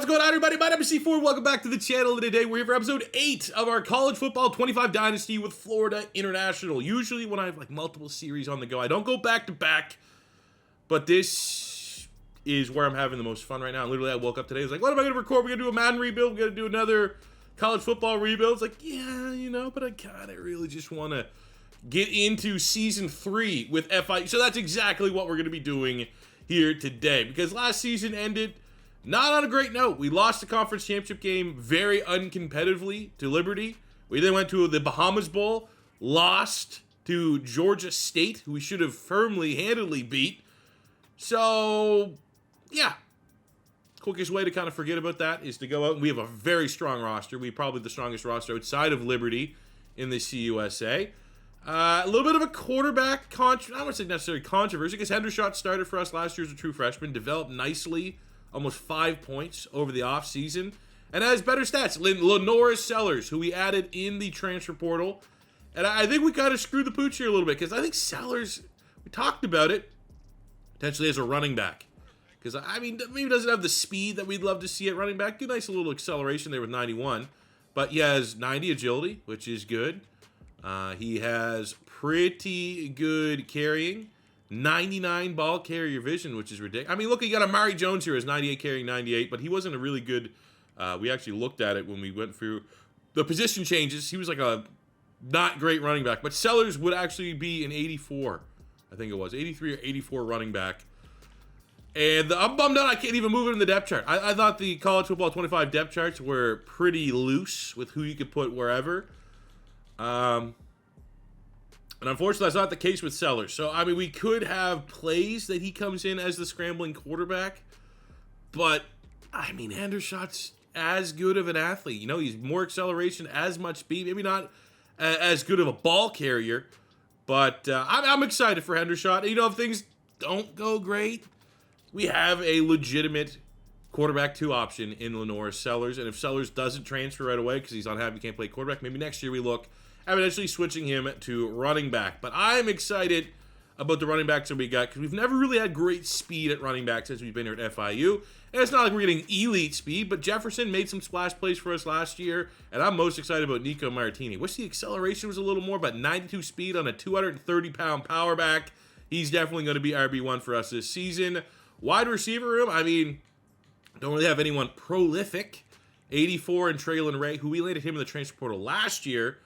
What's going on, everybody? My name is C4. Welcome back to the channel. And today we're here for episode 8 of our college football 25 Dynasty with Florida International. Usually when I have like multiple series on the go, I don't go back to back, but this is where I'm having the most fun right now. Literally, I woke up today, I was like, what am I going to record? We're going to do a Madden rebuild. We're going to do another college football rebuild. It's like, yeah, you know, but I kind of really just want to get into season 3 with FIU. So that's exactly what we're going to be doing here today, because last season ended not on a great note. We lost the conference championship game very uncompetitively to Liberty. We then went to the Bahamas Bowl, lost to Georgia State, who we should have handedly beat. So, yeah. Quickest way to kind of forget about that is to go out, and we have a very strong roster. We probably the strongest roster outside of Liberty in the CUSA. A little bit of a quarterback, I don't want to say necessarily controversy, because Hendershot started for us last year as a true freshman, developed nicely, almost 5 points over the offseason, and has better stats. Lenora Sellers, who we added in the transfer portal, and I think we kind of screwed the pooch here a little bit, because I think Sellers, we talked about it, potentially as a running back, because, I mean, maybe doesn't have the speed that we'd love to see at running back. Good, nice little acceleration there with 91, but he has 90 agility, which is good. He has pretty good carrying, 99 ball carrier vision, which is ridiculous. I mean, look, you got Amari Jones here as 98 carrying 98, but he wasn't a really good, we actually looked at it when we went through the position changes. He was like a not great running back, but Sellers would actually be an 84, I think it was, 83 or 84 running back. And I'm bummed out I can't even move it in the depth chart. I thought the college football 25 depth charts were pretty loose with who you could put wherever. And unfortunately, that's not the case with Sellers. So, I mean, we could have plays that he comes in as the scrambling quarterback. But, I mean, Hendershot's as good of an athlete. You know, he's more acceleration, as much speed. Maybe not as good of a ball carrier. But I'm excited for Hendershot. You know, if things don't go great, we have a legitimate quarterback 2 option in Lenora Sellers. And if Sellers doesn't transfer right away because he's unhappy, he can't play quarterback, maybe next year we look at eventually switching him to running back. But I'm excited about the running backs that we got, because we've never really had great speed at running back since we've been here at FIU. And it's not like we're getting elite speed, but Jefferson made some splash plays for us last year, and I'm most excited about Nico Martini. Wish the acceleration was a little more, but 92 speed on a 230-pound power back. He's definitely going to be RB1 for us this season. Wide receiver room, I mean, don't really have anyone prolific. 84 and Traylon Ray, who we landed him in the transfer portal last year,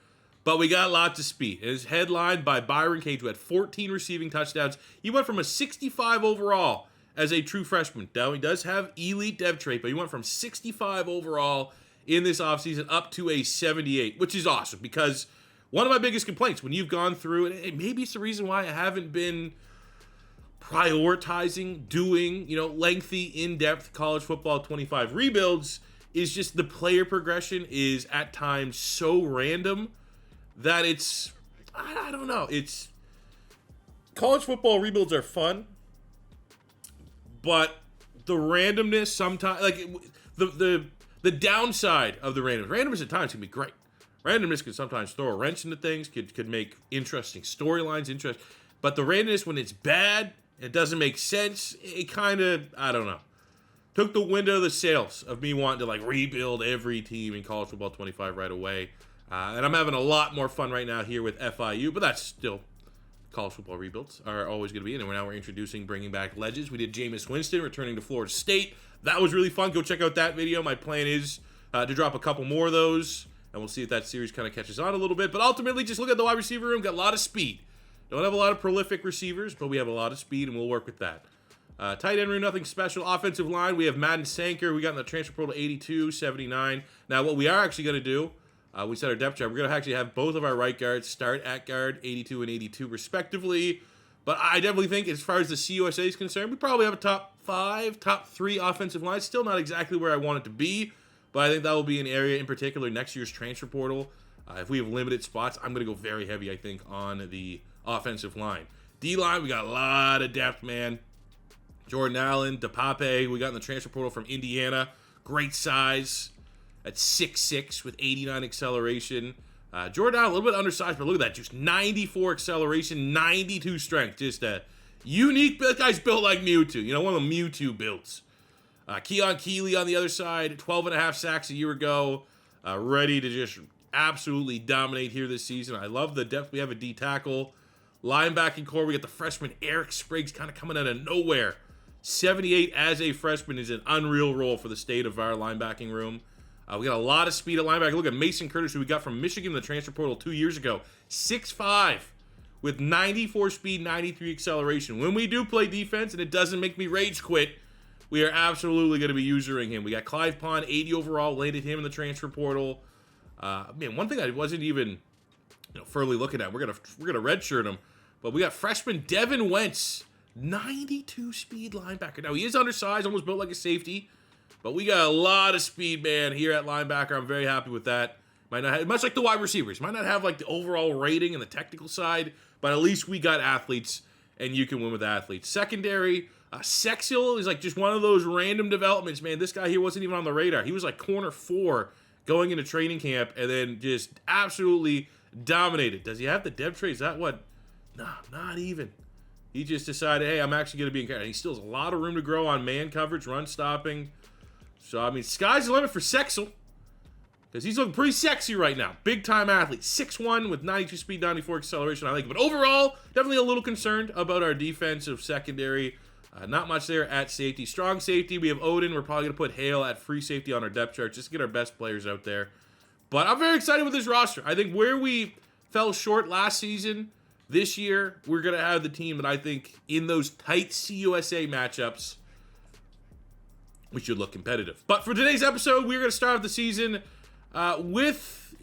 but we got lots of speed. It is headlined by Byron Cage, who had 14 receiving touchdowns. He went from a 65 overall as a true freshman. Now, he does have elite dev trait, but he went from 65 overall in this offseason up to a 78, which is awesome, because one of my biggest complaints when you've gone through, and maybe it's the reason why I haven't been prioritizing doing, you know, lengthy, in-depth college football 25 rebuilds, is just the player progression is at times so random that it's, I don't know, it's, college football rebuilds are fun, but the randomness sometimes, like, the downside of the randomness at times can be great. Randomness can sometimes throw a wrench into things, could make interesting storylines, but the randomness when it's bad, it doesn't make sense, it kind of, I don't know, took the wind out of the sails of me wanting to, like, rebuild every team in college football 25 right away. And I'm having a lot more fun right now here with FIU, but that's still, college football rebuilds are always going to be. And now we're introducing, bringing back legends. We did Jameis Winston returning to Florida State. That was really fun. Go check out that video. My plan is to drop a couple more of those, and we'll see if that series kind of catches on a little bit. But ultimately, just look at the wide receiver room. Got a lot of speed. Don't have a lot of prolific receivers, but we have a lot of speed, and we'll work with that. Tight end room, nothing special. Offensive line, we have Madden Sanker. We got in the transfer portal 82, 79. Now, what we are actually going to do, we set our depth chart. We're going to actually have both of our right guards start at guard, 82 and 82 respectively. But I definitely think as far as the CUSA is concerned, we probably have a top 5, top 3 offensive line. Still not exactly where I want it to be, but I think that will be an area in particular next year's transfer portal. If we have limited spots, I'm going to go very heavy, I think, on the offensive line. D-line, we got a lot of depth, man. Jordan Allen, DePape, we got in the transfer portal from Indiana. Great size. At 6'6" with 89 acceleration. Jordan Allen, a little bit undersized, but look at that. Just 94 acceleration, 92 strength. Just a unique, that guy's built like Mewtwo. You know, one of the Mewtwo builds. Keon Keeley on the other side, 12.5 sacks a year ago, ready to just absolutely dominate here this season. I love the depth we have at D tackle. Linebacking core, we got the freshman Eric Spriggs kind of coming out of nowhere. 78 as a freshman is an unreal role for the state of our linebacking room. We got a lot of speed at linebacker. Look at Mason Curtis, who we got from Michigan in the transfer portal 2 years ago. 6'5", with 94 speed, 93 acceleration. When we do play defense, and it doesn't make me rage quit, we are absolutely going to be using him. We got Clive Pond, 80 overall, landed him in the transfer portal. Man, one thing I wasn't even thoroughly looking at, we're gonna redshirt him, but we got freshman Devin Wentz, 92 speed linebacker. Now he is undersized, almost built like a safety. But we got a lot of speed, man, here at linebacker. I'm very happy with that. Might not have, much like the wide receivers. Might not have like the overall rating and the technical side, but at least we got athletes, and you can win with athletes. Secondary, Sexiel is like just one of those random developments, man. This guy here wasn't even on the radar. He was like corner 4 going into training camp, and then just absolutely dominated. Does he have the depth trait? Is that what? Nah, not even. He just decided, hey, I'm actually going to be in. He still has a lot of room to grow on man coverage, run stopping. So, I mean, sky's the limit for Sexiel, because he's looking pretty sexy right now. Big-time athlete. 6'1", with 92 speed, 94 acceleration. I like it. But overall, definitely a little concerned about our defensive secondary. Not much there at safety. Strong safety, we have Odin. We're probably going to put Hale at free safety on our depth chart just to get our best players out there. But I'm very excited with this roster. I think where we fell short last season, this year, we're going to have the team that I think in those tight CUSA matchups, we should look competitive. But for today's episode, we're going to start off the season with,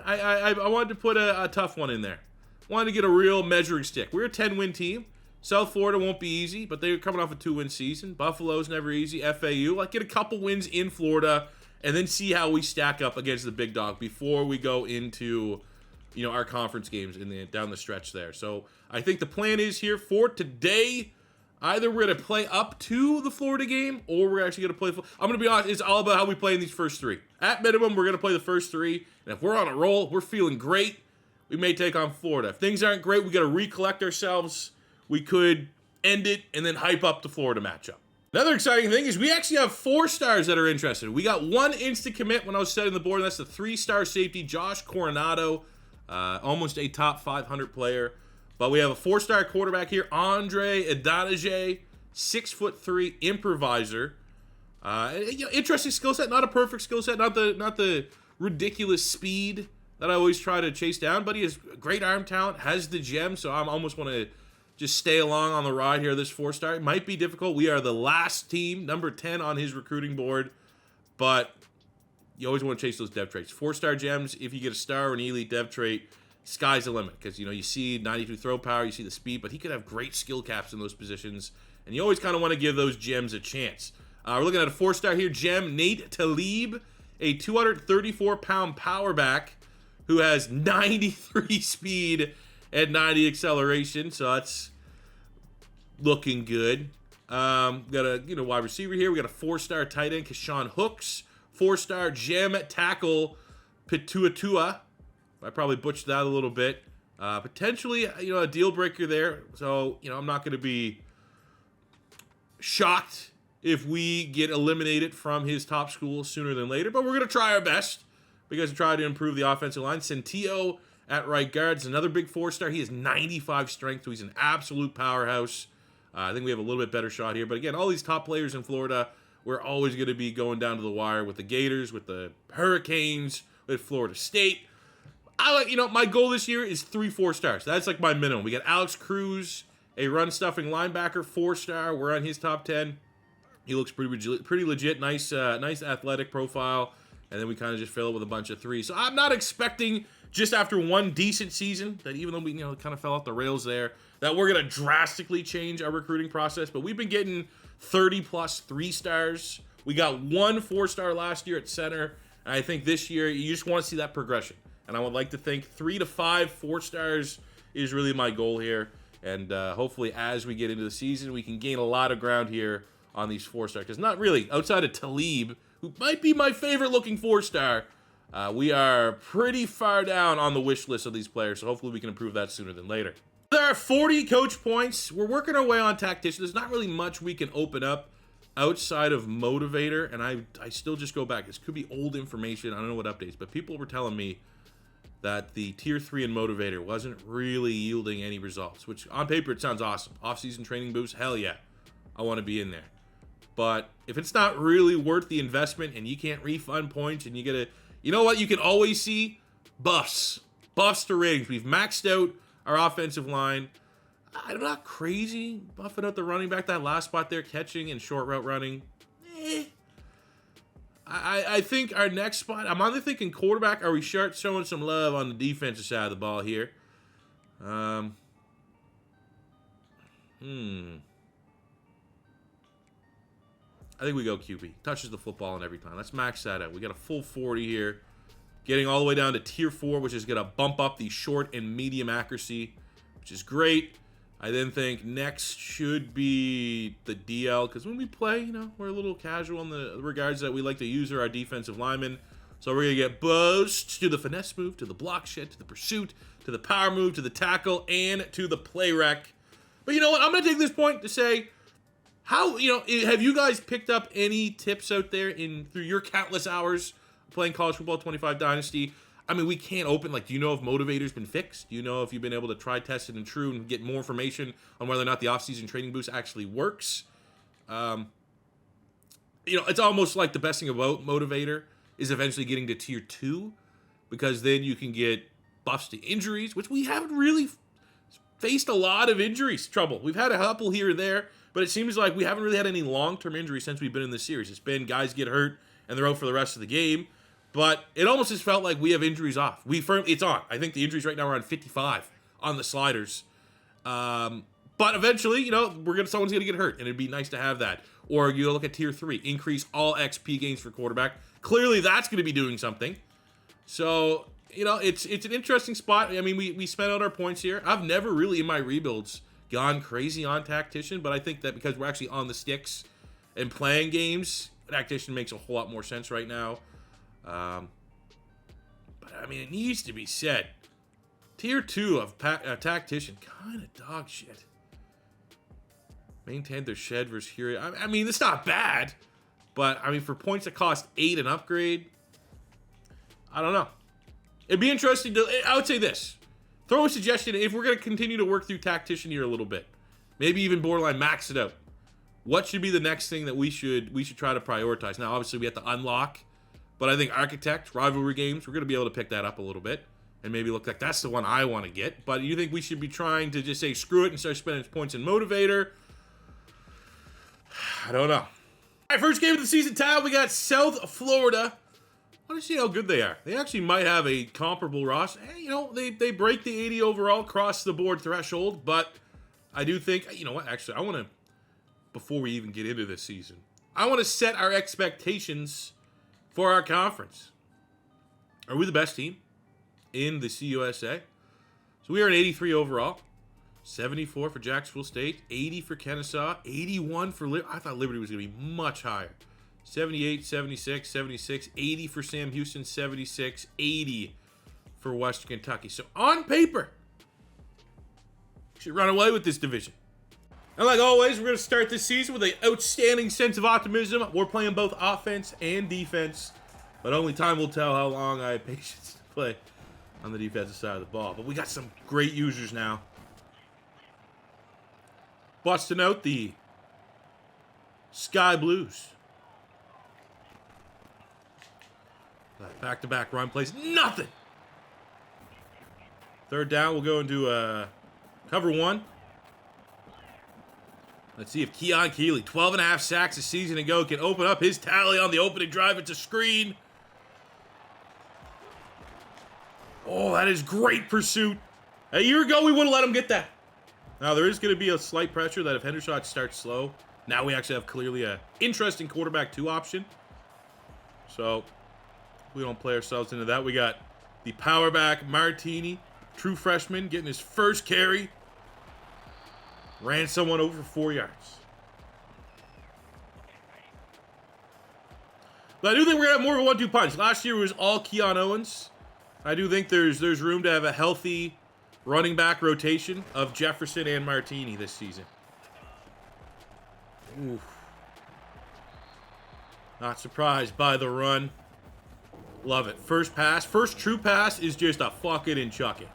I wanted to put a tough one in there. Wanted to get a real measuring stick. We're a 10-win team. South Florida won't be easy, but they're coming off a 2-win season. Buffalo's never easy. FIU, like get a couple wins in Florida, and then see how we stack up against the big dog before we go into, our conference games down the stretch there. So I think the plan is here for today. Either we're going to play up to the Florida game, or we're actually going to play. I'm going to be honest, it's all about how we play in these first 3. At minimum, we're going to play the first 3. And if we're on a roll, we're feeling great, we may take on Florida. If things aren't great, we got to recollect ourselves. We could end it and then hype up the Florida matchup. Another exciting thing is we actually have 4 stars that are interested. We got 1 instant commit when I was setting the board, and that's the 3-star safety, Josh Coronado, almost a top 500 player. But we have a 4-star quarterback here, Andre Adonijay, 6'3" improviser. Interesting skill set, not a perfect skill set, not the ridiculous speed that I always try to chase down, but he has great arm talent, has the gem, so I almost want to just stay along on the ride here, this 4-star. It might be difficult. We are the last team, number 10 on his recruiting board, but you always want to chase those dev traits. 4-star gems, if you get a star or an elite dev trait, sky's the limit, because you see 92 throw power, you see the speed, but he could have great skill caps in those positions, and you always kind of want to give those gems a chance. We're looking at a 4-star here, gem Nate Talib, a 234-pound power back who has 93 speed and 90 acceleration, so that's looking good. Got a wide receiver here. We got a 4-star tight end, Kashawn Hooks, 4-star gem tackle, Pituatua. I probably butchered that a little bit. Potentially, a deal breaker there. So, I'm not going to be shocked if we get eliminated from his top school sooner than later. But we're going to try our best because we try to improve the offensive line. Centillo at right guard is another big 4-star. He has 95 strength, so he's an absolute powerhouse. I think we have a little bit better shot here. But again, all these top players in Florida, we're always going to be going down to the wire with the Gators, with the Hurricanes, with Florida State. My goal this year is 3 4-stars. That's like my minimum. We got Alex Cruz, a run-stuffing linebacker, 4-star. We're on his top 10. He looks pretty legit. Nice athletic profile. And then we kind of just fill it with a bunch of 3s. So I'm not expecting, just after one decent season, that even though we kind of fell off the rails there, that we're going to drastically change our recruiting process. But we've been getting 30-plus 3-stars. We got 1 4-star last year at center. And I think this year, you just want to see that progression. And I would like to think 3 to 5 4-stars is really my goal here. And hopefully as we get into the season, we can gain a lot of ground here on these 4-star. Because not really, outside of Talib, who might be my favorite looking 4-star, we are pretty far down on the wish list of these players. So hopefully we can improve that sooner than later. There are 40 coach points. We're working our way on tactician. There's not really much we can open up outside of Motivator, and I still just go back. This could be old information. I don't know what updates, but people were telling me that the Tier 3 and Motivator wasn't really yielding any results, which on paper it sounds awesome. Off-season training boost, hell yeah. I want to be in there. But if it's not really worth the investment and you can't refund points and you get a... You know what you can always see? Buffs. Buffs to ratings. We've maxed out our offensive line. I'm not crazy buffing out the running back. That last spot there, catching and short route running. I think our next spot, I'm either thinking quarterback, or we start showing some love on the defensive side of the ball here. I think we go QB. Touches the football and every time. Let's max that out. We got a full 40 here. Getting all the way down to Tier 4, which is going to bump up the short and medium accuracy, which is great. I then think next should be the DL, because when we play, you know, we're a little casual in the regards that we like to use our defensive linemen. So we're going to get boost to the finesse move, to the block shed, to the pursuit, to the power move, to the tackle, and to the play rec. But you know what? I'm going to take this point to say, how, you know, have you guys picked up any tips out there through your countless hours playing College Football 25 Dynasty? I mean, we can't open, like, do you know if Motivator's been fixed? Do you know if you've been able to try, test it, and true and get more information on whether or not the off-season training boost actually works? You know, it's almost like the best thing about Motivator is eventually getting to Tier 2, because then you can get buffs to injuries, which we haven't really faced a lot of injuries trouble. We've had a couple here and there, but it seems like we haven't really had any long-term injuries since we've been in this series. It's been guys get hurt and they're out for the rest of the game. But it almost just felt like we have injuries off. It's on. I think the injuries right now are on 55 on the sliders. But eventually, you know, someone's gonna get hurt, and it'd be nice to have that. Or you look at Tier 3, increase all XP gains for quarterback. Clearly, that's gonna be doing something. So, you know, it's an interesting spot. I mean, we spent out our points here. I've never really in my rebuilds gone crazy on Tactician, but I think that because we're actually on the sticks and playing games, Tactician makes a whole lot more sense right now. But I mean, it needs to be said. Tier 2 of Tactician, kind of dog shit. Maintained their shed versus hero. I mean, it's not bad, but I mean, for points that cost 8 an upgrade, I don't know. It'd be interesting to. I would say this. Throw a suggestion if we're going to continue to work through Tactician here a little bit. Maybe even borderline max it out. What should be the next thing that we should try to prioritize? Now, obviously, we have to unlock. But I think Architect, rivalry games, we're going to be able to pick that up a little bit. And maybe look like that's the one I want to get. But you think we should be trying to just say, screw it, and start spending points in Motivator? I don't know. All right, first game of the season, Tal. We got South Florida. I want to see how good they are. They actually might have a comparable roster. Hey, you know, they break the 80 overall cross-the-board threshold. But I do think, you know what, actually, I want to, before we even get into this season, I want to set our expectations for our conference. Are we the best team in the CUSA? So we are an 83 overall, 74 for Jacksonville State, 80 for Kennesaw, 81 for Liberty. I thought Liberty was going to be much higher. 78, 76, 76, 80 for Sam Houston, 76, 80 for Western Kentucky. So on paper, we should run away with this division. And like always, we're going to start this season with an outstanding sense of optimism. We're playing both offense and defense, but only time will tell how long I have patience to play on the defensive side of the ball. But we got some great users now. Busting out the Sky Blues. Back-to-back run plays. Nothing! Third down, we'll go into cover one. Let's see if Keon Keeley, 12.5 sacks a season ago, can open up his tally on the opening drive. It's a screen. Oh, that is great pursuit. A year ago, we would have let him get that. Now, there is going to be a slight pressure that if Hendershot starts slow, now we actually have clearly an interesting quarterback 2 option. So, we don't play ourselves into that. We got the power back, Martini, true freshman, getting his first carry. Ran someone over 4 yards. But I do think we're going to have more of a 1-2 punch. Last year was all Keon Owens. I do think there's room to have a healthy running back rotation of Jefferson and Martini this season. Oof. Not surprised by the run. Love it. First pass. First true pass is just a fuck it and chuck it.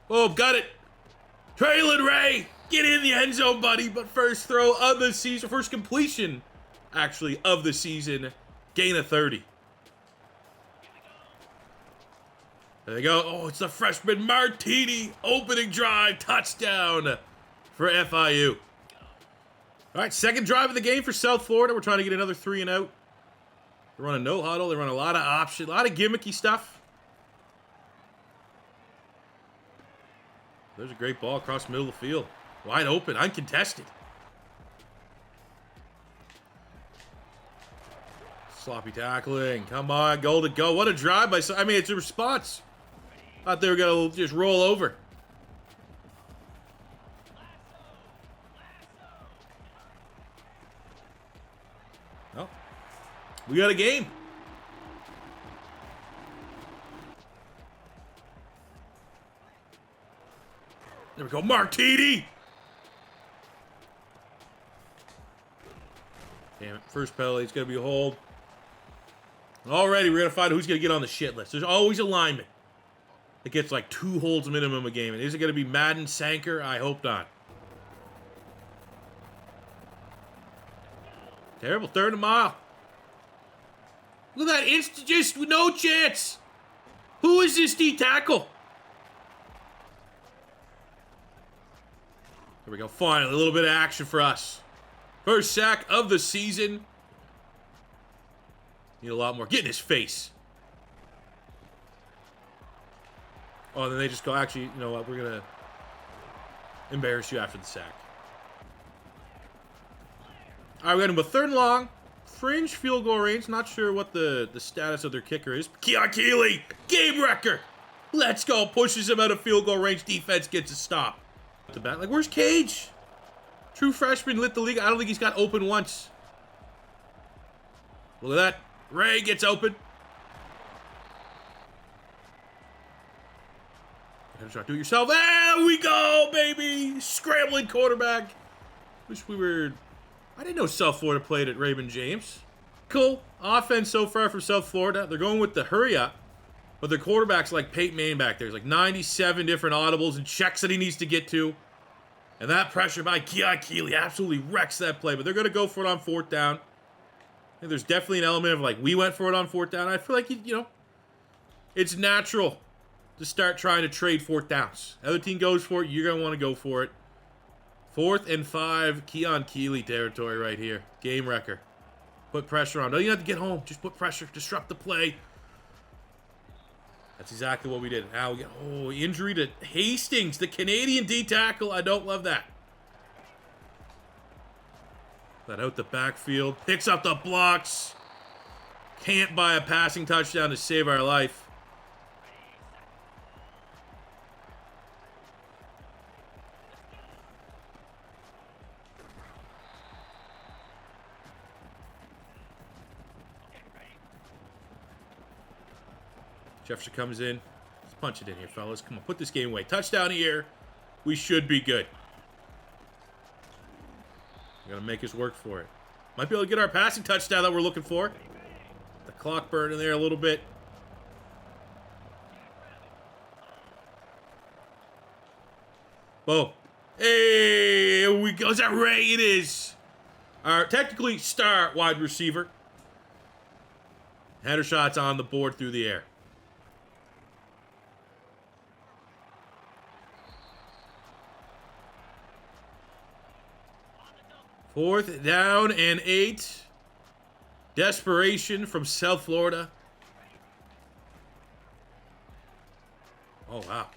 Oh, got it. Traylon Ray. Get in the end zone, buddy. But first throw of the season. First completion, actually, of the season. Gain of 30. There they go. Oh, it's the freshman Martini. Opening drive. Touchdown for FIU. All right, second drive of the game for South Florida. We're trying to get another 3 and out. They run a no huddle. They run a lot of options, a lot of gimmicky stuff. There's a great ball across the middle of the field. Wide open, uncontested. Sloppy tackling. Come on, goal to go. What a drive by... I mean, it's a response. Thought they were going to just roll over. Well, we got a game. There we go, Martini. Damn it, first penalty. It's going to be a hold. Already, we're going to find out who's going to get on the shit list. There's always a lineman that gets like 2 holds minimum a game. And is it going to be Madden, Sanker? I hope not. Terrible, 3rd and a mile. Look at that, just no chance. Who is this D tackle? There we go, finally, a little bit of action for us. First sack of the season. Need a lot more. Get in his face. Oh, and then they just go, actually, you know what, we're going to embarrass you after the sack. All right, we got him with 3rd and long. Fringe field goal range. Not sure what the status of their kicker is. Keon Keeley, game wrecker. Let's go. Pushes him out of field goal range. Defense gets a stop. The bat, like, where's Cage? True freshman lit the league. I don't think he's got open once. Look at that. Ray gets open. Try to do it yourself. There we go, baby. Scrambling quarterback. Wish we were... I didn't know South Florida played at Raymond James. Cool. Offense so far from South Florida. They're going with the hurry up. But their quarterback's like Peyton Manning back there. There's like 97 different audibles and checks that he needs to get to. And that pressure by Keon Keeley absolutely wrecks that play. But they're going to go for it on 4th down. And there's definitely an element of like, we went for it on 4th down. I feel like, you know, it's natural to start trying to trade 4th downs. Other team goes for it, you're going to want to go for it. 4th and 5, Keon Keeley territory right here. Game wrecker. Put pressure on. Don't even have to get home. Just put pressure. Disrupt the play. That's exactly what we did. Now we get, oh, injury to Hastings, the Canadian D tackle. I don't love that. That out the backfield. Picks up the blocks. Can't buy a passing touchdown to save our life. Jefferson comes in. Let's punch it in here, fellas. Come on, put this game away. Touchdown here. We should be good. We're going to make us work for it. Might be able to get our passing touchdown that we're looking for. The clock burning there a little bit. Boom. Hey, here we go. Is that Ray? It is. Our technically star wide receiver. Header shots on the board through the air. Fourth down and 8. Desperation from South Florida. Oh, wow.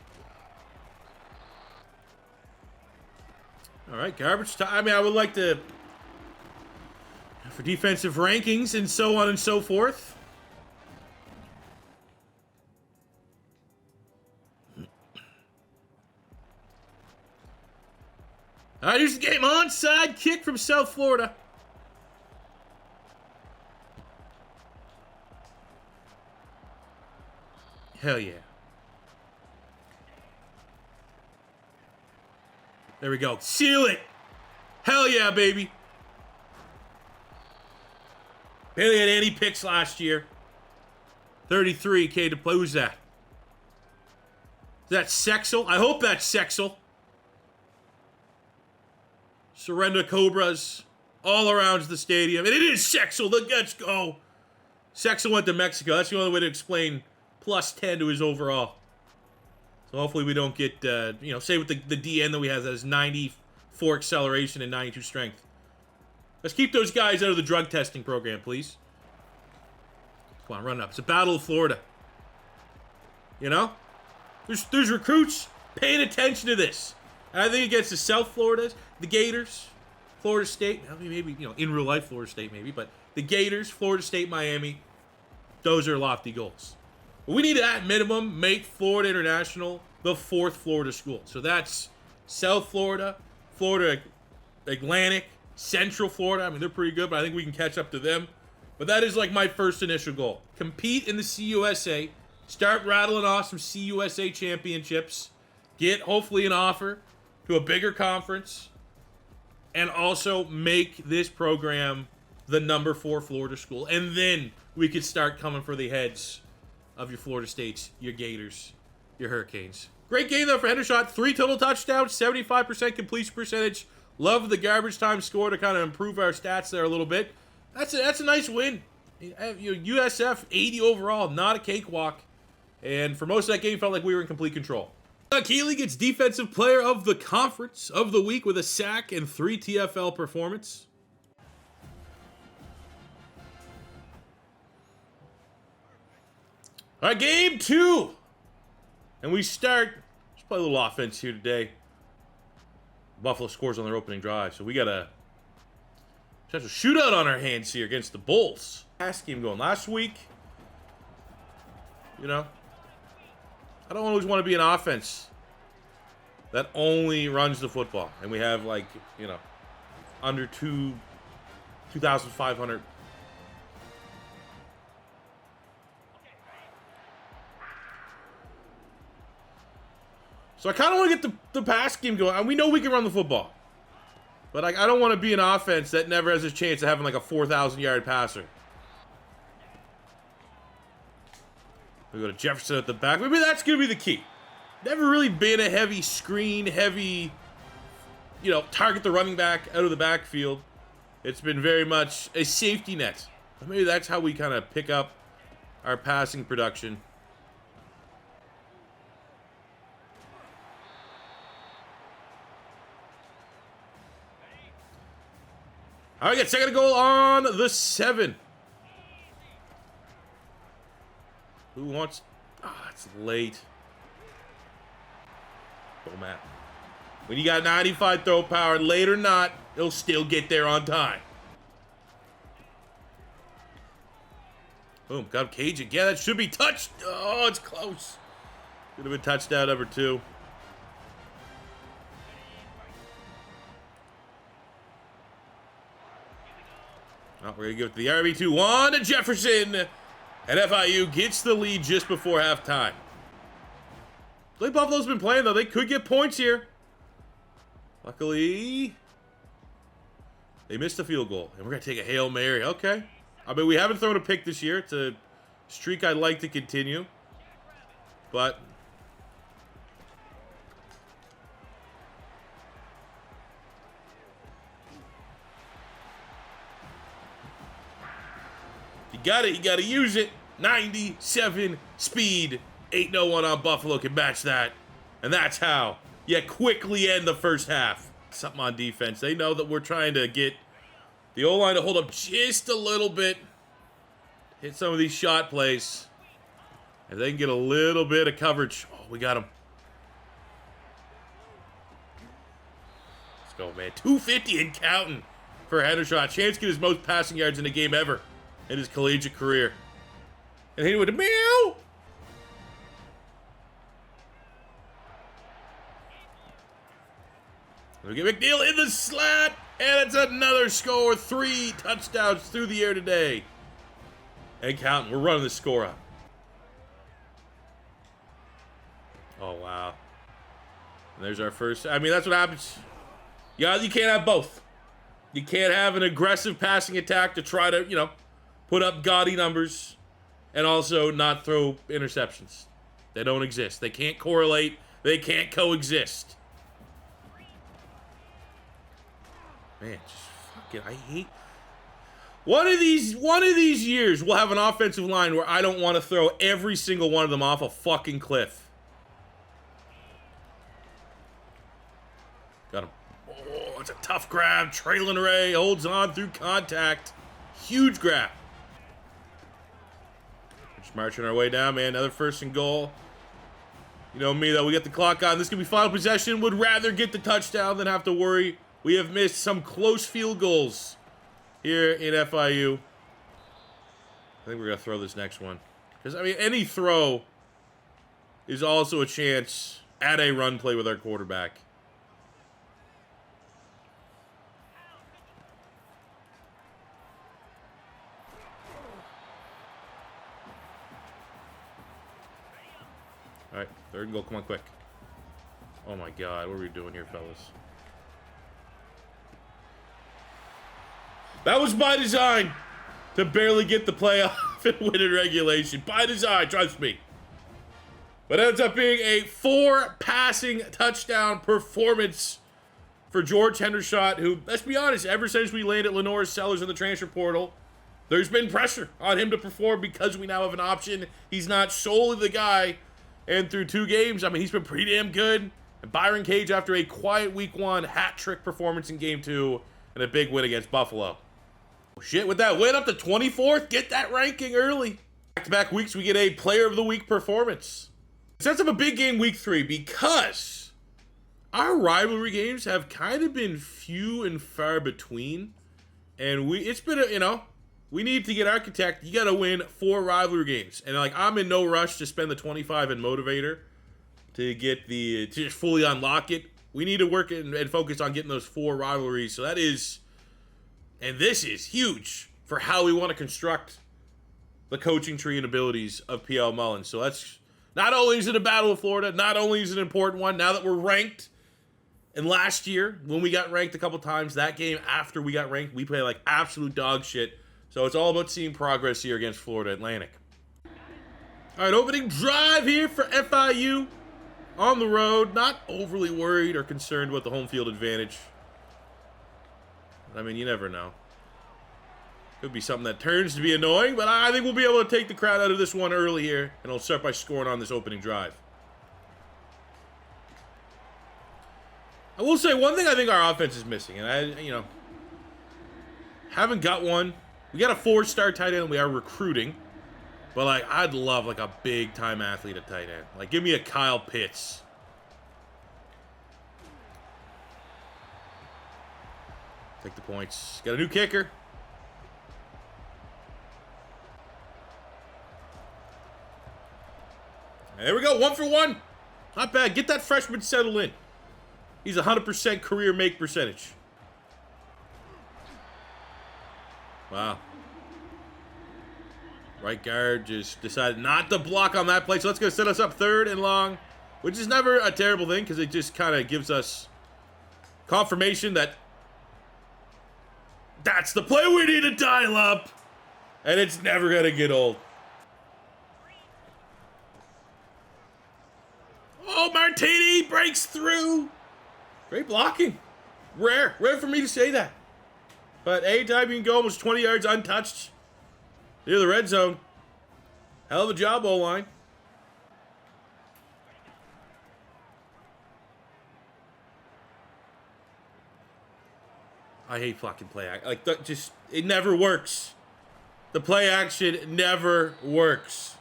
All right, garbage time. I mean, I would like to... for defensive rankings and so on and so forth. All right, here's the game. Onside kick from South Florida. Hell yeah. There we go. Seal it. Hell yeah, baby. Barely had any picks last year. 33K to play. Who's that? Is that Sexel? I hope that's Sexel. Surrender Cobras all around the stadium. And it is Sexel. Let's go. Sexel went to Mexico. That's the only way to explain plus 10 to his overall. So hopefully we don't get, say with the DN that we have that has 94 acceleration and 92 strength. Let's keep those guys out of the drug testing program, please. Come on, run up. It's a battle of Florida. You know? There's recruits paying attention to this. And I think against the South Floridas, the Gators, Florida State, I mean, maybe, in real life Florida State maybe, but the Gators, Florida State, Miami, those are lofty goals. But we need to, at minimum, make Florida International the 4th Florida school. So that's South Florida, Florida Atlantic, Central Florida. I mean, they're pretty good, but I think we can catch up to them. But that is like my first initial goal. Compete in the CUSA. Start rattling off some CUSA championships. Get, hopefully, an offer to a bigger conference. And also make this program the number 4 Florida school. And then we could start coming for the heads of your Florida States, your Gators, your Hurricanes. Great game, though, for Hendershot. 3 total touchdowns, 75% completion percentage. Love the garbage time score to kind of improve our stats there a little bit. That's a nice win. USF 80 overall, not a cakewalk. And for most of that game, felt like we were in complete control. Keeley gets Defensive Player of the Conference of the Week with a sack and 3 TFL performance. All right, game 2. And we start, let's play a little offense here today. Buffalo scores on their opening drive, so we got a potential shootout on our hands here against the Bulls. Last game going last week. I don't always want to be an offense that only runs the football. And we have under 2,500. So I kind of want to get the pass game going. And we know we can run the football. But I don't want to be an offense that never has a chance of having like a 4,000-yard passer. We go to Jefferson at the back. Maybe that's going to be the key. Never really been a heavy screen, target the running back out of the backfield. It's been very much a safety net. Maybe that's how we kind of pick up our passing production. All right, get second goal on the 7. Who wants... it's late. Oh, man. When you got 95 throw power, late or not, he'll still get there on time. Boom, got Cage again. That should be touched. Oh, it's close. Could have been touchdown number 2. Oh, we're going to give it to the RB2-1 to Jefferson. And FIU gets the lead just before halftime. The way Buffalo's been playing, though, they could get points here. Luckily, they missed a field goal. And we're going to take a Hail Mary. Okay. I mean, we haven't thrown a pick this year. It's a streak I'd like to continue. But you got to use it. 97 speed. 801 on Buffalo can match that. And that's how you quickly end the first half. Something on defense. They know that we're trying to get the O-line to hold up just a little bit. Hit some of these shot plays. If they can get a little bit of coverage. Oh, we got him. Let's go, man. 250 and counting for Hendershot. Chance to get his most passing yards in a game ever in his collegiate career. And he went to meow. We get McNeil in the slat. And it's another score. 3 touchdowns through the air today. And counting. We're running the score up. Oh, wow. And there's our first. I mean, that's what happens. Yeah, you can't have both. You can't have an aggressive passing attack to try to, you know, put up gaudy numbers and also not throw interceptions. They don't exist. They can't correlate. They can't coexist. Man, just fucking, I hate. One of these years, we'll have an offensive line where I don't want to throw every single one of them off a fucking cliff. Got him. Oh, it's a tough grab. Traylon Ray holds on through contact. Huge grab. Just marching our way down, man. Another 1st and goal. You know me, though. We get the clock on. This could be final possession. Would rather get the touchdown than have to worry. We have missed some close field goals here in FIU. I think we're going to throw this next one. Because, I mean, any throw is also a chance at a run play with our quarterback. All right, 3rd and goal. Come on, quick. Oh, my God. What are we doing here, fellas? That was by design to barely get the playoff and win in regulation. By design, trust me. But it ends up being a 4-passing touchdown performance for George Hendershot, who, let's be honest, ever since we landed Lenore Sellers in the transfer portal, there's been pressure on him to perform because we now have an option. He's not solely the guy. And through 2 games, I mean, he's been pretty damn good. And Byron Cage, after a quiet week 1 hat-trick performance in game 2 and a big win against Buffalo. Shit, with that win up to 24th, get that ranking early. Back-to-back weeks, we get a Player of the Week performance. It sets up a big game week 3 because our rivalry games have kind of been few and far between. And it's been, you know, we need to get Architect. You got to win 4 rivalry games. And, like, I'm in no rush to spend the 25 in Motivator to just fully unlock it. We need to work and focus on getting those 4 rivalries. So that is, and this is huge for how we want to construct the coaching tree and abilities of PL Mullins. So that's, not only is it a battle of Florida, not only is it an important one, now that we're ranked. And last year, when we got ranked a couple times, that game after we got ranked, we played like absolute dog shit. So it's all about seeing progress here against Florida Atlantic. All right, opening drive here for FIU on the road. Not overly worried or concerned with the home field advantage. I mean, you never know. Could be something that turns to be annoying, but I think we'll be able to take the crowd out of this one early here, and I'll start by scoring on this opening drive. I will say one thing I think our offense is missing, and haven't got one. We got a 4-star tight end. We are recruiting. But, like, I'd love, like, a big-time athlete at tight end. Like, give me a Kyle Pitts. Take the points. Got a new kicker. And there we go. 1 for 1. Not bad. Get that freshman settled in. He's 100% career make percentage. Wow. Right guard just decided not to block on that play. So that's going to set us up 3rd and long, which is never a terrible thing because it just kind of gives us confirmation that that's the play we need to dial up. And it's never going to get old. Oh, Martini breaks through. Great blocking. Rare for me to say that. But anytime you can go almost 20 yards untouched near the red zone, hell of a job, O-line. I hate fucking play action. Like, it never works. The play action never works.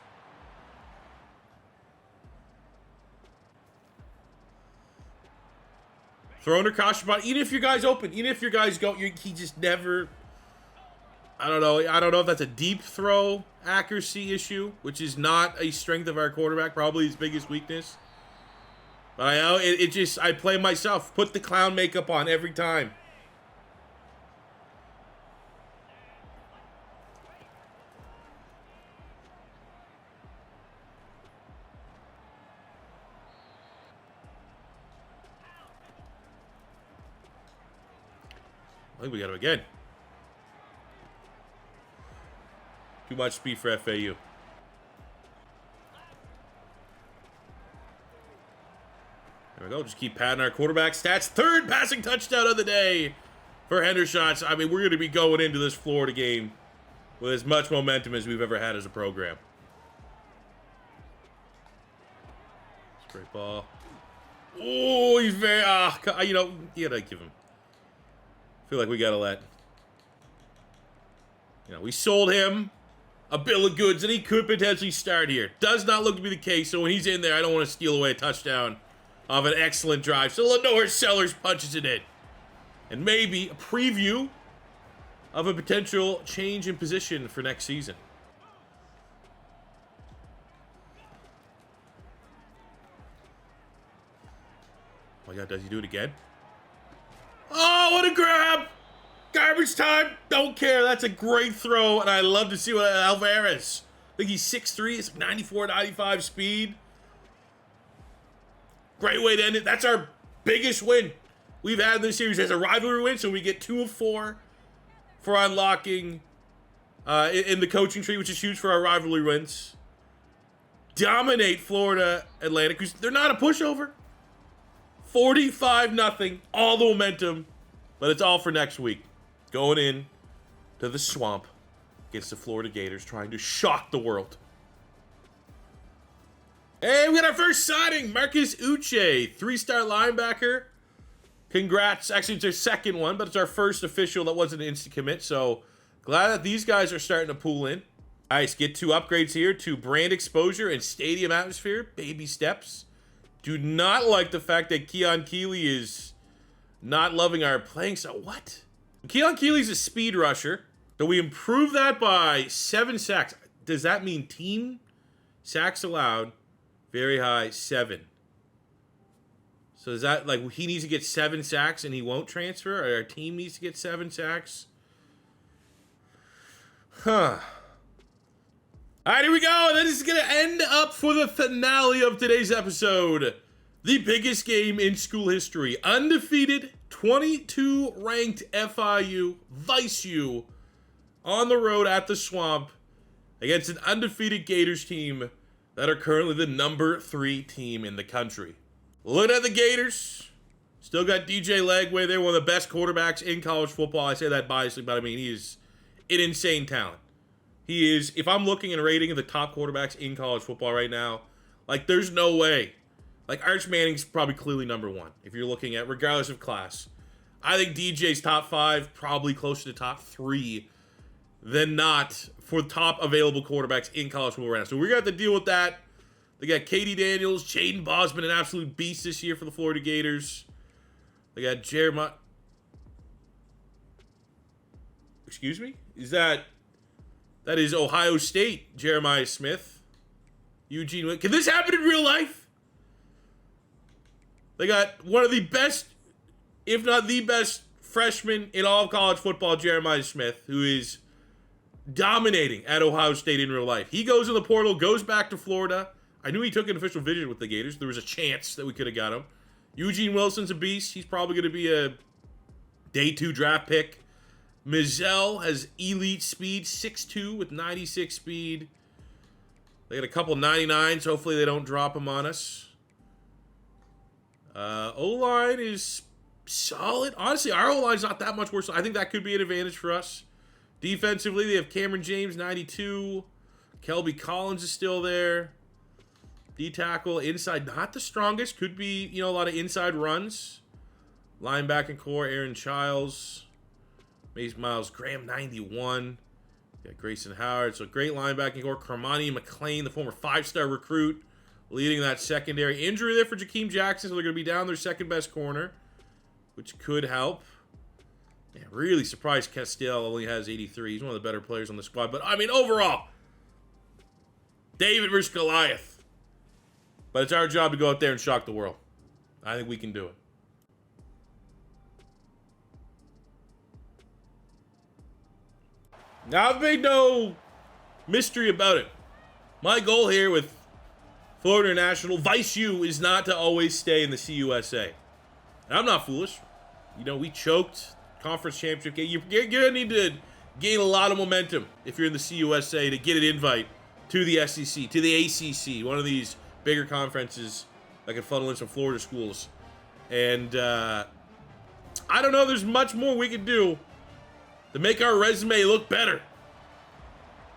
Throw under caution, but even if your guy's open, even if your guy's go, he just never. I don't know. I don't know if that's a deep throw accuracy issue, which is not a strength of our quarterback, probably his biggest weakness. But I know I play myself. Put the clown makeup on every time. think we got him again. Too much speed for FIU. There we go. Just keep padding our quarterback stats. Third passing touchdown of the day for Hendershot. I mean, we're going to be going into this Florida game with as much momentum as we've ever had as a program. Straight ball. Oh, he's very, you know, you gotta give him. I feel like we gotta let, you know, we sold him a bill of goods and he could potentially start here. Does not look to be the case, so when he's in there, I don't want to steal away a touchdown of an excellent drive. So Lenore Sellers punches it in. And maybe a preview of a potential change in position for next season. Oh my God, does he do it again? Oh, what a grab! Garbage time! Don't care, that's a great throw, and I love to see what Alvarez. I think he's 6'3", it's like 94, 95 speed. Great way to end it. That's our biggest win we've had in this series as a rivalry win, so we get 2 of 4 for unlocking in the coaching tree, which is huge for our rivalry wins. Dominate Florida Atlantic, because they're not a pushover. 45-0, all the momentum, but it's all for next week. Going in to the swamp against the Florida Gators, trying to shock the world. Hey, we got our first signing, Marcus Uche, 3-star linebacker. Congrats. Actually, it's our second one, but it's our first official that wasn't an instant commit, so glad that these guys are starting to pull in. Nice, get 2 upgrades here to brand exposure and stadium atmosphere. Baby steps. Do not like the fact that Keon Keeley is not loving our playing style. What? Keon Keeley's a speed rusher, so we improve that by 7 sacks. Does that mean team sacks allowed? Very high, 7. So is that like he needs to get 7 sacks and he won't transfer? Or our team needs to get 7 sacks? Huh. All right, here we go. And then this is going to end up for the finale of today's episode. The biggest game in school history. Undefeated, 22 ranked FIU, FIU, on the road at the Swamp against an undefeated Gators team that are currently the number 3 team in the country. Looking at the Gators, still got DJ Lagway there, one of the best quarterbacks in college football. I say that biasly, but I mean, he is an insane talent. He is, if I'm looking and rating the top quarterbacks in college football right now, like, there's no way. Like, Arch Manning's probably clearly number 1, if you're looking at, regardless of class. I think DJ's top 5, probably closer to top 3 than not for top available quarterbacks in college football right now. So we're going to have to deal with that. They got Katie Daniels, Jaden Bosman, an absolute beast this year for the Florida Gators. They got Jeremiah. Excuse me? That is Ohio State, Jeremiah Smith. Eugene. Can this happen in real life? They got one of the best, if not the best, freshman in all of college football, Jeremiah Smith, who is dominating at Ohio State in real life. He goes in the portal, goes back to Florida. I knew he took an official visit with the Gators. There was a chance that we could have got him. Eugene Wilson's a beast. He's probably going to be a day 2 draft pick. Mizell has elite speed, 6'2" with 96 speed. They got a couple 99s. Hopefully they don't drop them on us. O-line is solid. Honestly, our O-line's not that much worse. I think that could be an advantage for us. Defensively, they have Cameron James, 92. Kelby Collins is still there. D-tackle, inside, not the strongest. Could be, a lot of inside runs. Linebacking core, Aaron Childs. Mace Miles Graham, 91. Got Grayson Howard. So great linebacking core. Carmani McLean, the former 5-star recruit, leading that secondary. Injury there for Jakeem Jackson, so they're going to be down their second-best corner, which could help. Yeah, really surprised Castile only has 83. He's one of the better players on the squad. But, I mean, overall, David versus Goliath. But it's our job to go out there and shock the world. I think we can do it. Now, I've made no mystery about it. My goal here with Florida International, FIU, is not to always stay in the CUSA. And I'm not foolish. We choked conference championship game. You're going to need to gain a lot of momentum if you're in the CUSA to get an invite to the SEC, to the ACC, one of these bigger conferences that can funnel in some Florida schools. And I don't know, there's much more we can do to make our resume look better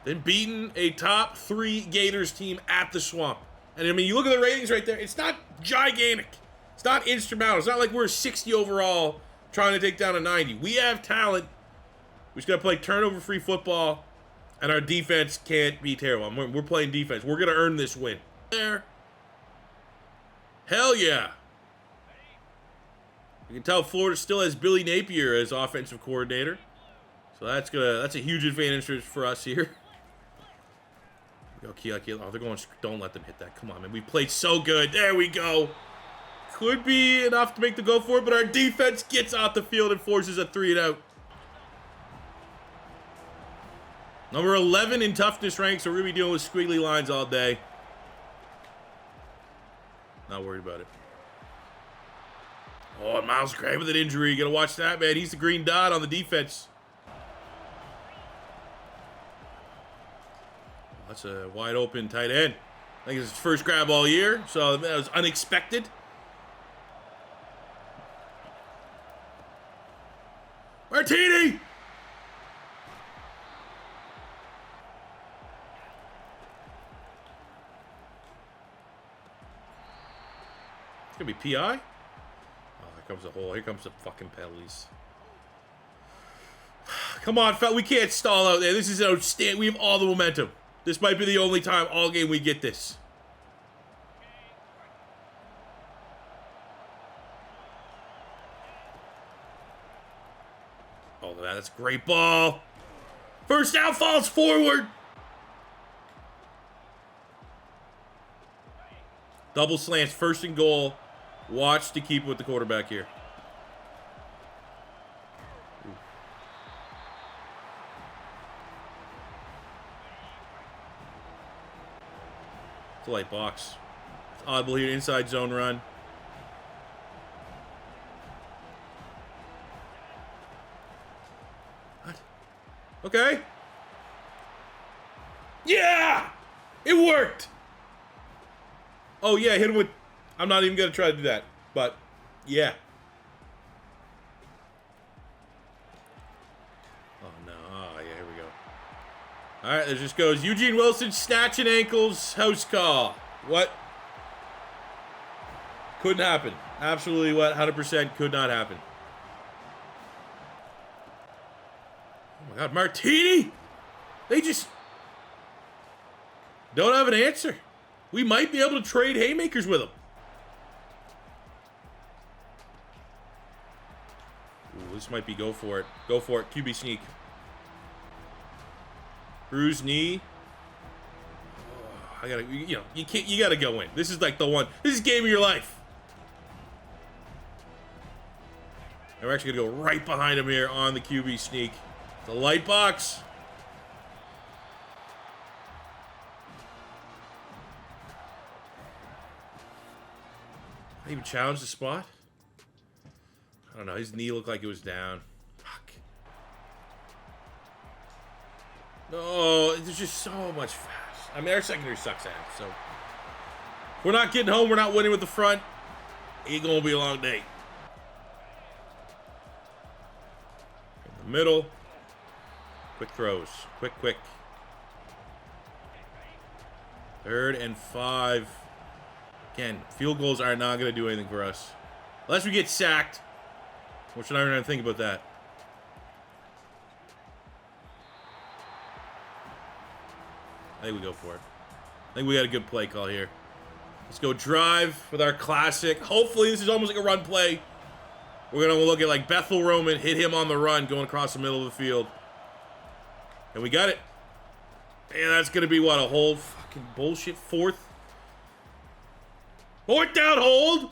than beating a top 3 Gators team at the Swamp. And I mean, you look at the ratings right there, it's not gigantic. It's not insurmountable. It's not like we're 60 overall trying to take down a 90. We have talent. We just got to play turnover-free football, and our defense can't be terrible. We're playing defense. We're going to earn this win. There. Hell yeah. You can tell Florida still has Billy Napier as offensive coordinator. So that's a huge advantage for us here. Okay, oh, they're going. Don't let them hit that. Come on, man. We played so good. There we go. Could be enough to make the go for it, but our defense gets off the field and forces a 3-and-out. Number 11 in toughness ranks, so we're going to be dealing with squiggly lines all day. Not worried about it. Oh, and Miles Gray with an injury. You got to watch that, man. He's the green dot on the defense. That's a wide open tight end. I think it's his first grab all year, so that was unexpected. Martini! It's gonna be PI? Oh, here comes the hole. Here comes the fucking penalties. Come on, fella. We can't stall out there. This is outstanding. We have all the momentum. This might be the only time all game we get this. Oh, that's a great ball. First down, falls forward. Double slants, first and goal. Watch to keep with the quarterback here. It's a light box. It's audible here, inside zone run. What? Okay. Yeah! It worked! Oh, yeah, hit him with... I'm not even going to try to do that, but yeah. Oh, no. Oh, yeah, here we go. All right, there just goes Eugene Wilson, snatching ankles, house call. What? Couldn't happen. Absolutely what? 100% could not happen. Oh, my God. Martini? They just don't have an answer. We might be able to trade haymakers with them. Ooh, this might be go for it. Go for it. QB sneak. Bruised knee. Oh, I gotta, you gotta go in. This is like the one. This is game of your life. And we're actually gonna go right behind him here on the QB sneak. The light box. I even challenged the spot. I don't know. His knee looked like it was down. Fuck. No, there's just so much fast. I mean, our secondary sucks ass. So if we're not getting home, we're not winning with the front. Ain't gonna be a long day. In the middle. Quick throws. Quick. 3rd and 5. Again, field goals are not going to do anything for us. Unless we get sacked. Which I'm not even think about that. I think we go for it. I think we got a good play call here. Let's go drive with our classic. Hopefully this is almost like a run play. We're going to look at like Bethel Roman, hit him on the run, going across the middle of the field. And we got it. And that's going to be what, a whole fucking bullshit 4th? 4th down hold.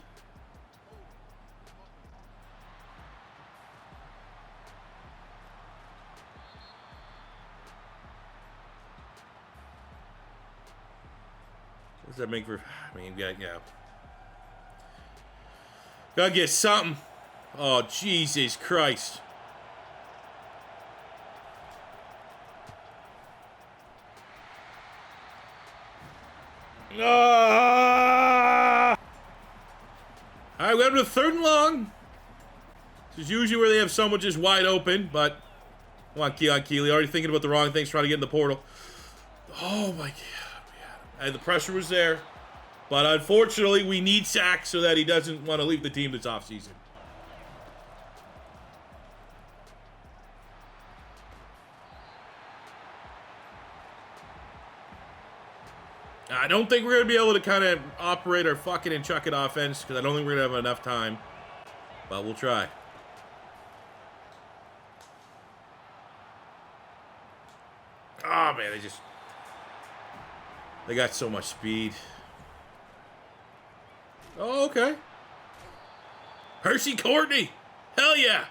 What does that make for? I mean, yeah. Gotta get something. Oh, Jesus Christ. Ah! All right, we have to 3rd and long. This is usually where they have someone just wide open, but come on, Keon Keeley. Already thinking about the wrong things, trying to get in the portal. Oh, my God. And the pressure was there. But unfortunately, we need sacks so that he doesn't want to leave the team this offseason. I don't think we're going to be able to kind of operate our fucking and chuck it offense because I don't think we're going to have enough time. But we'll try. Oh, man, they got so much speed. Oh, okay. Hershey Courtney. Hell yeah.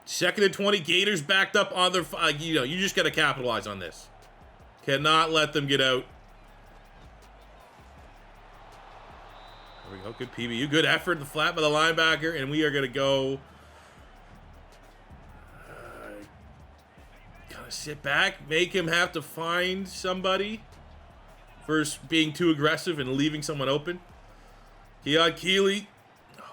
2nd and 20. Gators backed up on their... you just got to capitalize on this. Cannot let them get out. There we go. Good PBU. Good effort. The flat by the linebacker. And we are going to go... kind of sit back. Make him have to find somebody. First being too aggressive and leaving someone open. Keon Keeley. Oh,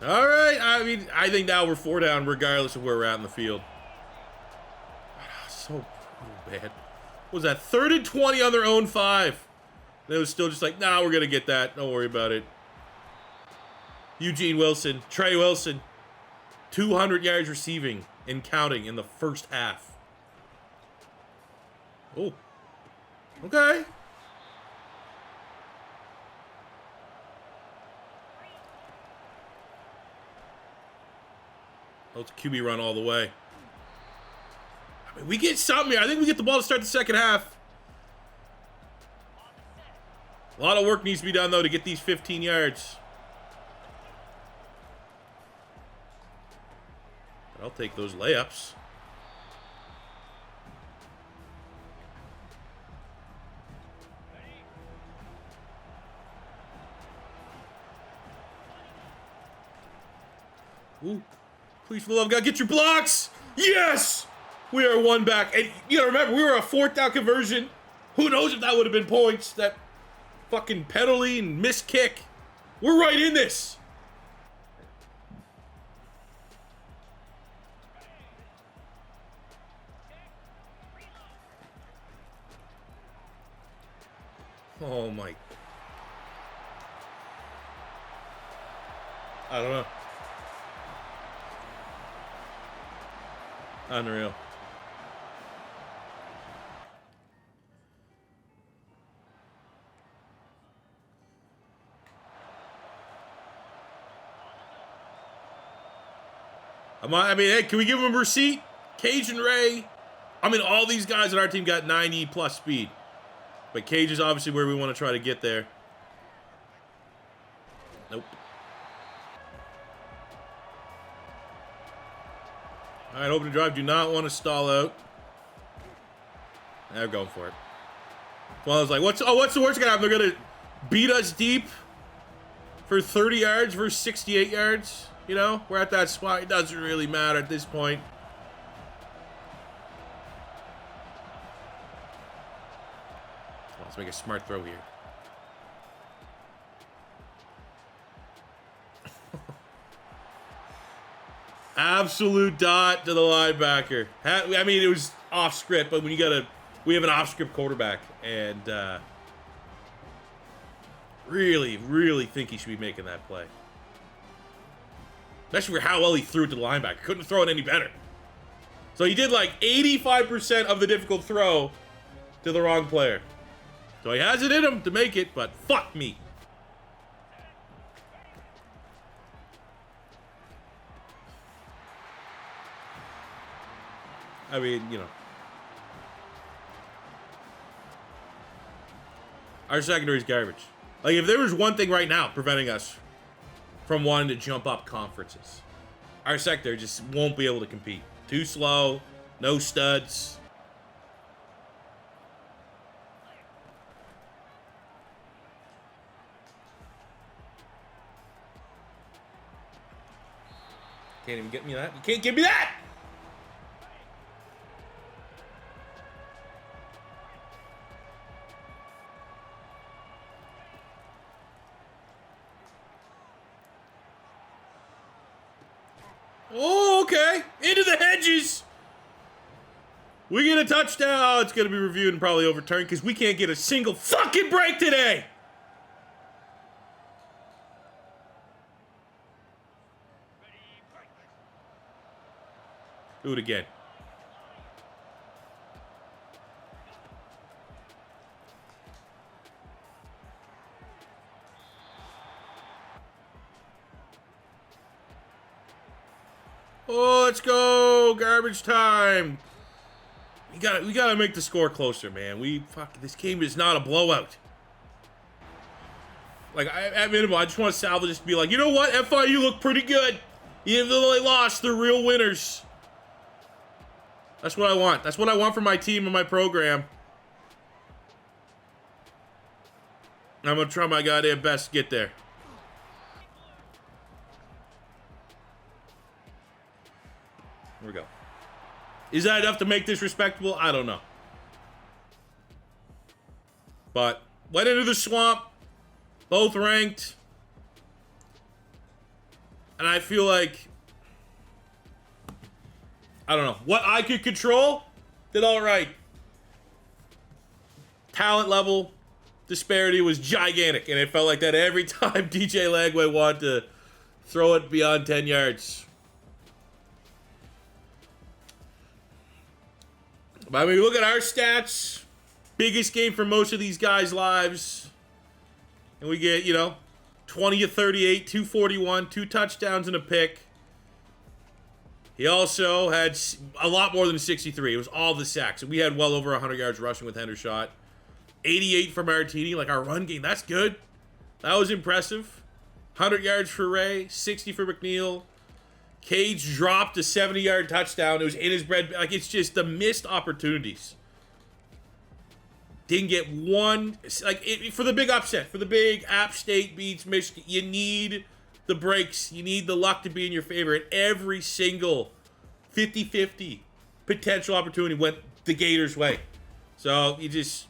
no. All right. I mean, I think now we're 4 down regardless of where we're at in the field. So bad. What was that? 3rd and 20 on their own 5. They was still just like, nah, we're going to get that. Don't worry about it. Eugene Wilson, Trey Wilson, 200 yards receiving and counting in the first half. Oh, okay. Oh, it's a QB run all the way. I mean, we get something here. I think we get the ball to start the second half. A lot of work needs to be done, though, to get these 15 yards. But I'll take those layups. Ooh. Please, for the love of God, get your blocks! Yes! We are 1 back. And you gotta remember, we were a 4th down conversion. Who knows if that would have been points? That fucking penalty and missed kick. We're right in this. Oh my. I don't know. Unreal. I mean, hey, can we give him a receipt? Cajun Ray. I mean, all these guys on our team got 90 plus speed. But Cage is obviously where we want to try to get there. Nope. All right, open drive. Do not want to stall out. They're going for it. Well, I was like, what's the worst gonna happen? They're gonna beat us deep for 30 yards versus 68 yards. You know, we're at that spot. It doesn't really matter at this point. Let's make a smart throw here. Absolute dot to the linebacker. I mean, it was off script, but when we have an off script quarterback, and really, really think he should be making that play. Especially for how well he threw it to the linebacker. Couldn't throw it any better. So he did like 85% of the difficult throw to the wrong player. So he has it in him to make it, but fuck me. I mean, you know. Our secondary is garbage. Like, if there was one thing right now preventing us from wanting to jump up conferences, our sector just won't be able to compete. Too slow, no studs. Can't even get me that. You can't give me that! Oh, okay. Into the hedges. We get a touchdown. Oh, it's going to be reviewed and probably overturned because we can't get a single fucking break today. Do it again. Oh, let's go. Garbage time. We gotta make the score closer, man. This game is not a blowout. Like, at minimum, I just want to salvage this to be like, you know what? FIU looked pretty good. Even though they lost, they're real winners. That's what I want. That's what I want for my team and my program. I'm gonna try my goddamn best to get there. Here we go. Is that enough to make this respectable? I don't know. But went into the swamp, both ranked. And I feel like, I don't know, what I could control, did all right. Talent level disparity was gigantic, and it felt like that every time DJ Lagway wanted to throw it beyond 10 yards. But I mean, look at our stats. Biggest game for most of these guys' lives. And we get, 20 of 38, 241, 2 touchdowns and a pick. He also had a lot more than 63. It was all the sacks. And we had well over 100 yards rushing with Hendershot. 88 for Martini. Like, our run game, that's good. That was impressive. 100 yards for Ray, 60 for McNeil. Cage dropped a 70-yard touchdown. It was in his bread. Like, it's just the missed opportunities. Didn't get one. Like, for the big upset, for the big App State beats Michigan, you need the breaks. You need the luck to be in your favor. And every single 50-50 potential opportunity went the Gators' way. So, you just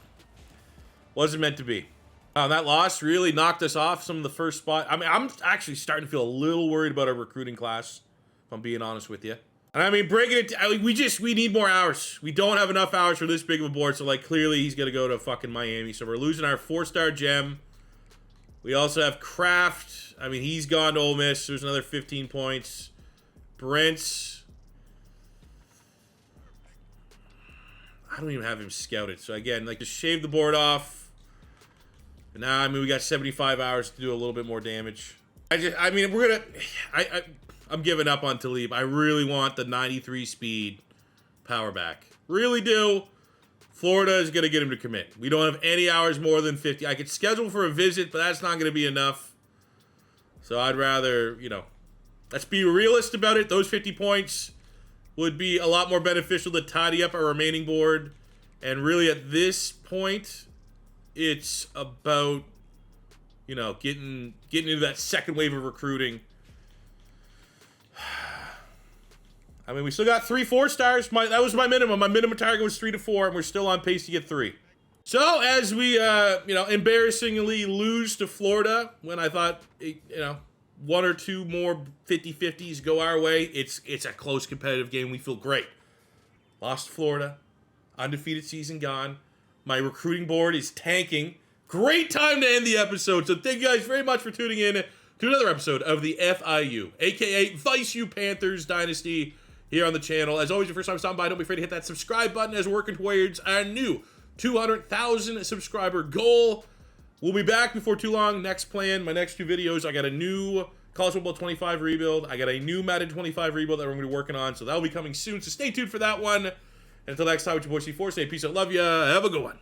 wasn't meant to be. That loss really knocked us off some of the first spot. I mean, I'm actually starting to feel a little worried about our recruiting class, if I'm being honest with you. And I mean, breaking it, we need more hours. We don't have enough hours for this big of a board, so like clearly he's going to go to fucking Miami. So we're losing our 4-star gem. We also have Kraft. I mean, he's gone to Ole Miss. There's another 15 points. Brent's. I don't even have him scouted. So again, like, just shave the board off. And now, I mean, we got 75 hours to do a little bit more damage. I'm giving up on Talib. I really want the 93 speed power back. Really do. Florida is going to get him to commit. We don't have any hours more than 50. I could schedule for a visit, but that's not going to be enough. So I'd rather, let's be realist about it. Those 50 points would be a lot more beneficial to tidy up our remaining board. And really at this point, it's about, getting into that second wave of recruiting. I mean, we still got 3 4-stars. That was my minimum. My minimum target was 3 to 4, and we're still on pace to get 3. So as we, embarrassingly lose to Florida, when I thought, 1 or 2 more 50-50s go our way, it's a close competitive game. We feel great. Lost to Florida, undefeated season gone. My recruiting board is tanking. Great time to end the episode. So thank you guys very much for tuning in to another episode of the FIU, a.k.a. FIU Panthers Dynasty, here on the channel. As always, your first time stopping by, don't be afraid to hit that subscribe button as we're working towards our new 200,000 subscriber goal. We'll be back before too long. Next plan, my next 2 videos, I got a new College Football 25 rebuild. I got a new Madden 25 rebuild that we're going to be working on. So that'll be coming soon. So stay tuned for that one. And until next time, with your boy C4, say peace out, love ya, have a good one.